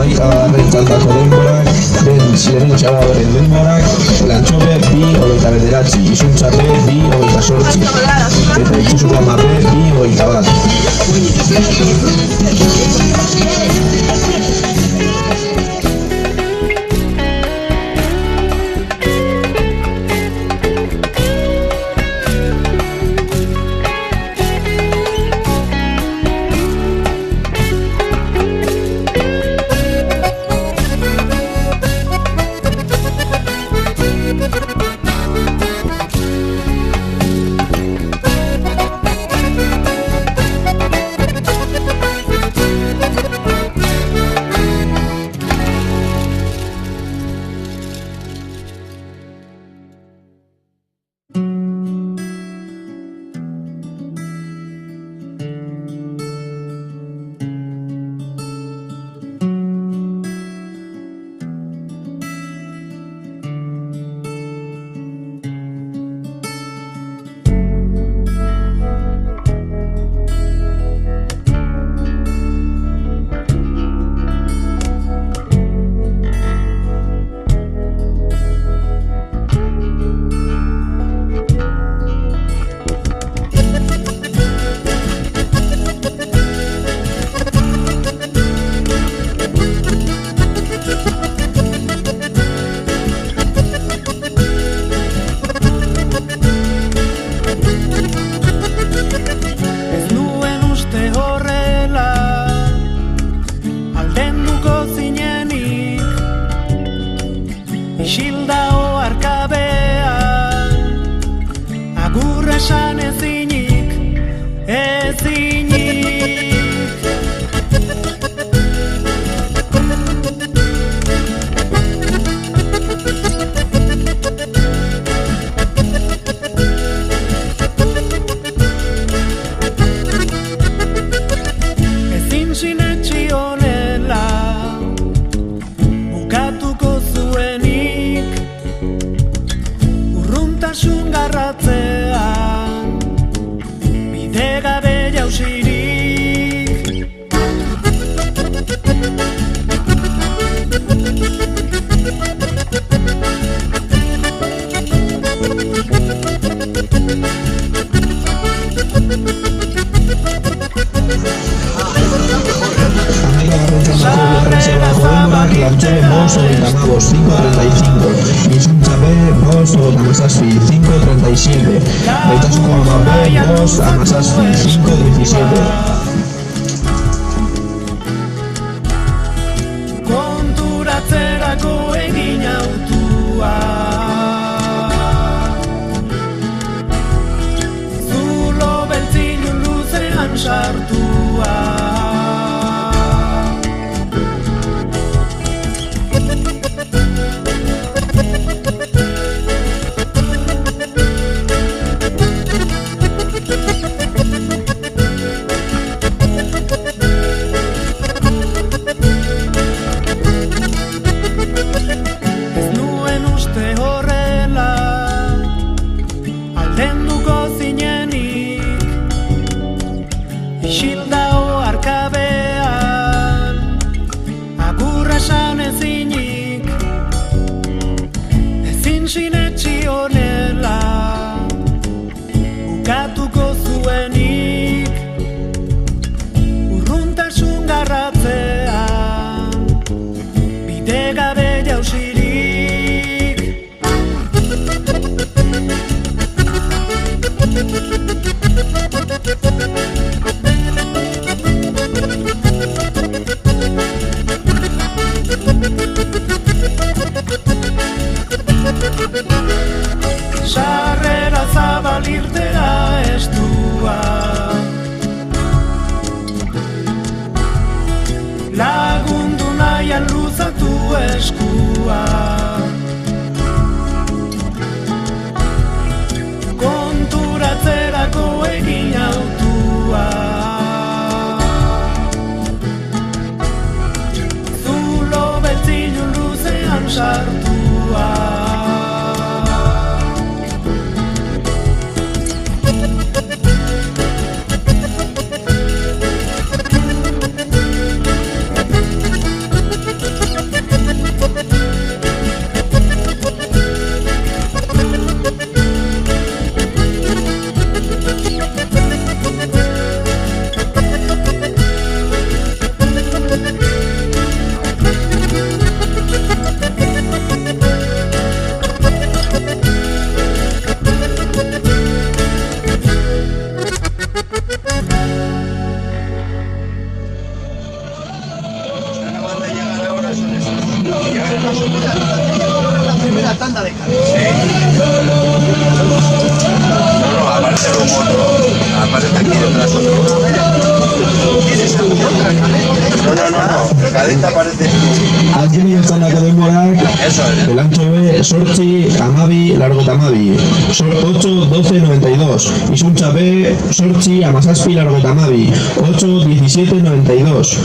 eta rentzaldako denborak, lehenengo txababaren denborak, lantxobe 2:29, izuntza B 2:28, eta itxusuko ama B 2:21. Lantxobe 5:35, izuntza B 5:17, 5:37, baitasuko ama B 2:17, 5:17. Konturatzerako egin autua, zulo beltzilun luzean sartua. Sarrera zabalirtera estua, lagundu nahian luzatu eskua. Konturatzerako egin autua, zulo beltzilun luzean sartua. La primera tanda de carros. No, aparece como otro. Aparece aquí detrás otro. ¿Tienes alguna otra cadena? No. Cadeta aparece. Azken izandako denborak, Eso es. el ancho B, sortzi, amabi, largo tamabi. 8, 12, 92. Izuntza B, sortzi, amazazpi, largo tamabi. 8, 17, 92.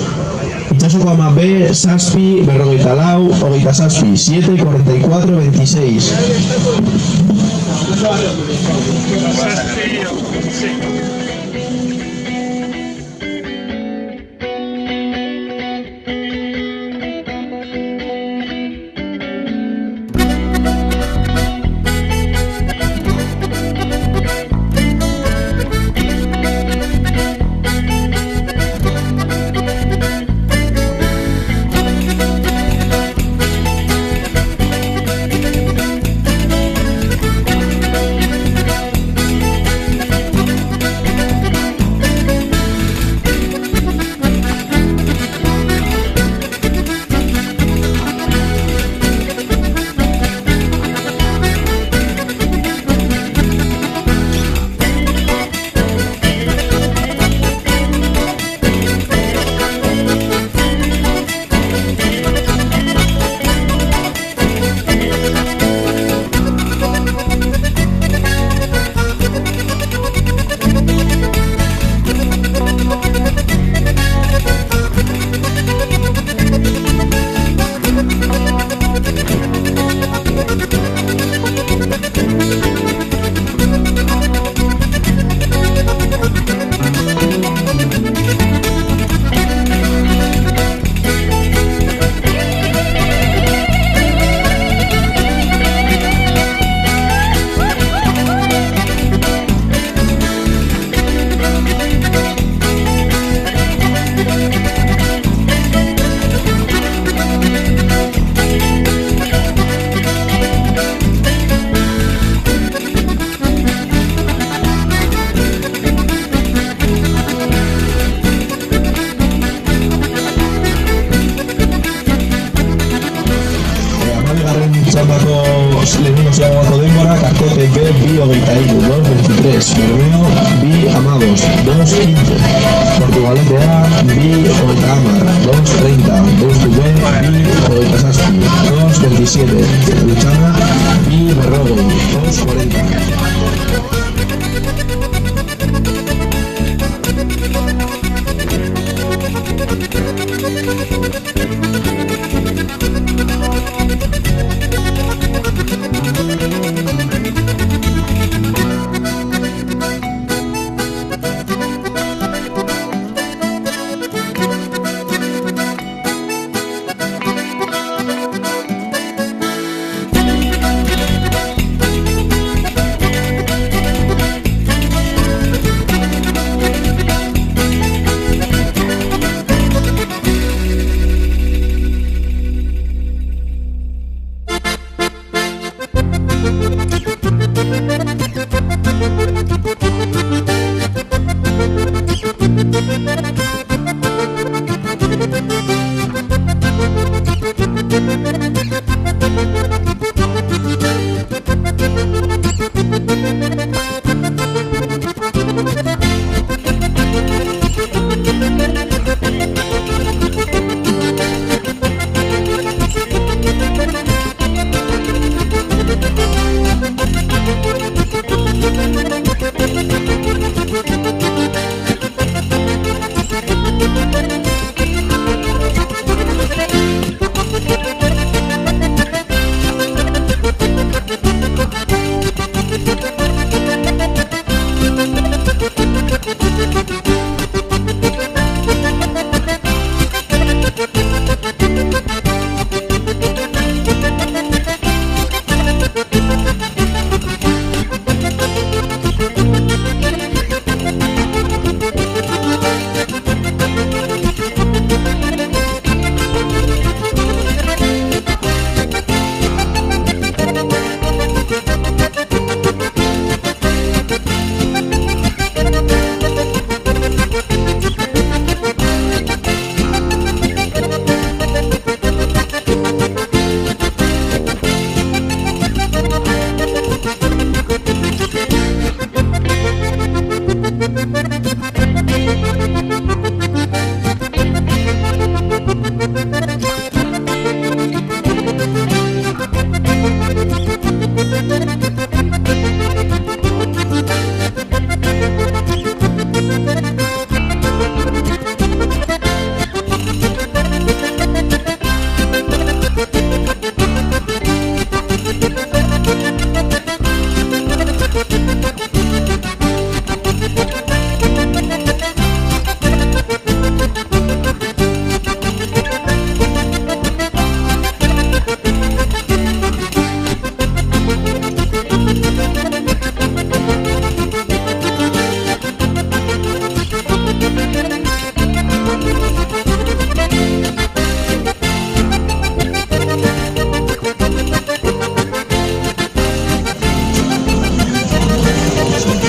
Itsasoko ama B, zazpi, berrogeita lau, hogeita zazpi. 7, 44, 26. Lehenengo zegoako denbora, Kaskote B, bi hogeita hiru, 2.23. Bermeo, bi amabost, 2.15. Portugalete A, bi hogeita hamar, 2.30. Deustu B, bi hogeita zazpi, 2.27. Luchana, bi berrogei, 2.40.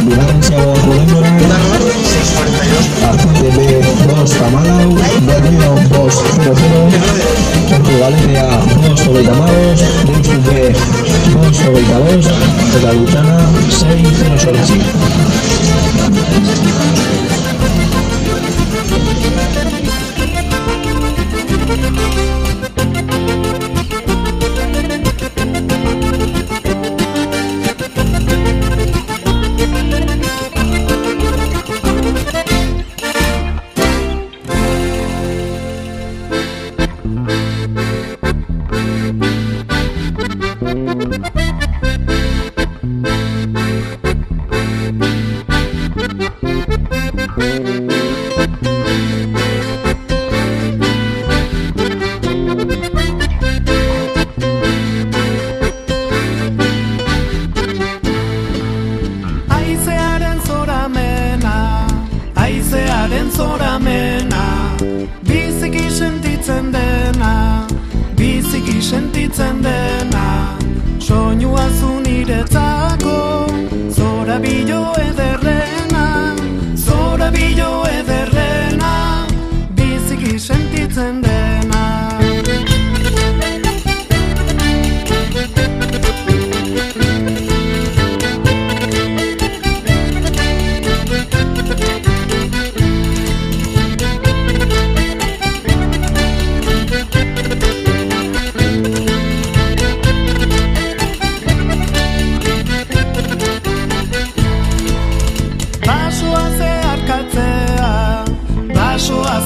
Bigarren ziagoako denbora, Arzate B 2 Tamalau, Bermeo 2-0-0, Portugaletea 2-35, Deustu B 2-22, eta Lutxana 6-0-8. Haizearen zoramena, biziki sentitzen dena, biziki sentitzen dena, soinua zu niretzako, zorabilo ederrena, zorabilo ederrena, biziki sentitzen dena.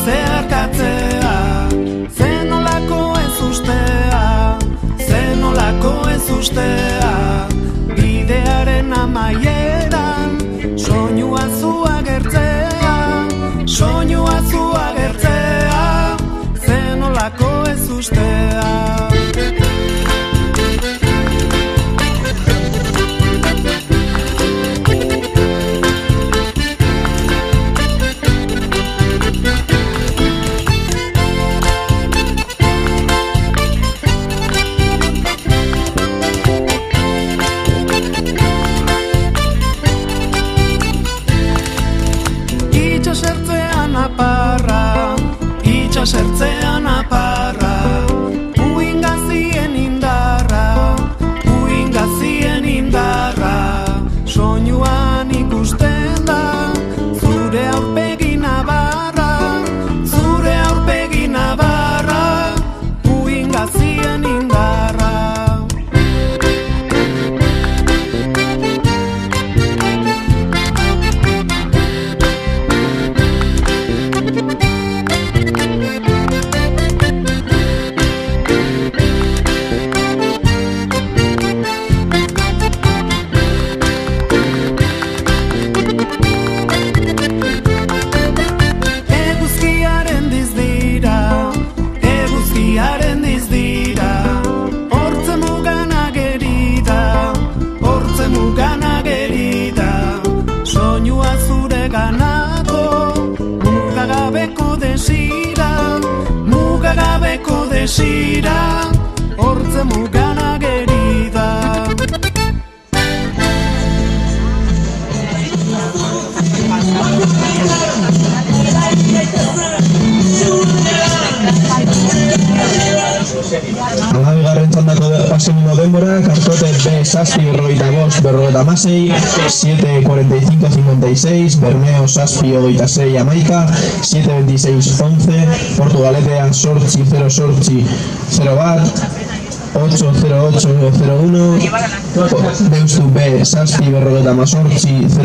Zeharkatzea, zenolako ez ustea, zenolako ez ustea, bidearen amaieran, soinua zu agertzea, soinua zu agertzea, zenolako ez ustea. Itxasertzean aparra, uingazien indarra, uingazien indarra, soinuan ikusten da, zure aurpegi nabarra, zure aurpegi nabarra, uingazien indarra. Mugagabeko desira, hortze mugan agerida. Bigarren izandako segundo denbora, Arkote B6 berrogeita 7:45:56, Bermeo 6:26 Amaika, 7:26:11, Portugaletea 0-0 8:08:01, Deustu B Saspi berrogeita 0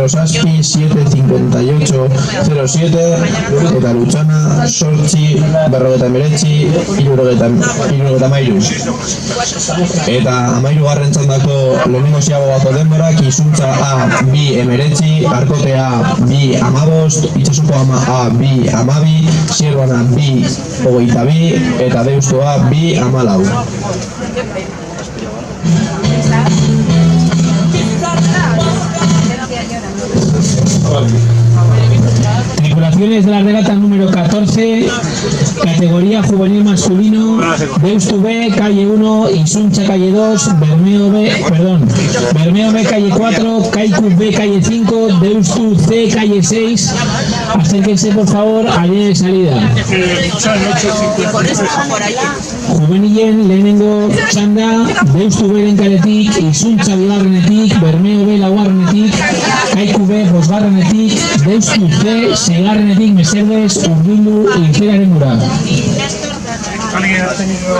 Saspi 7:58:07, eta Lutxana 8 berrogeita 13 eta 13. txandako lehenengo ziagogako denborak Izuntza A B19, Arkotea B15, Itxasuko A B12, Sierbana B22 eta Deustu A B14. Tripulaciones de la regata número 14, categoría juvenil masculino, Deustu B, calle 1, Isuncha calle 2, Bermeo B calle 4, Kaiku B calle 5, Deustu C calle 6. Acérquense por favor a línea de salida. Juvenilen lehenengo txanda, Deustu B lehenkaletik, Izuntza bigarrenetik, Bermeo B laugarrenetik, Kaiku B bosgarrenetik, Deustu C seigarrenetik mesedez hurbildu irteeraren gura. ¿Alguien ha tenido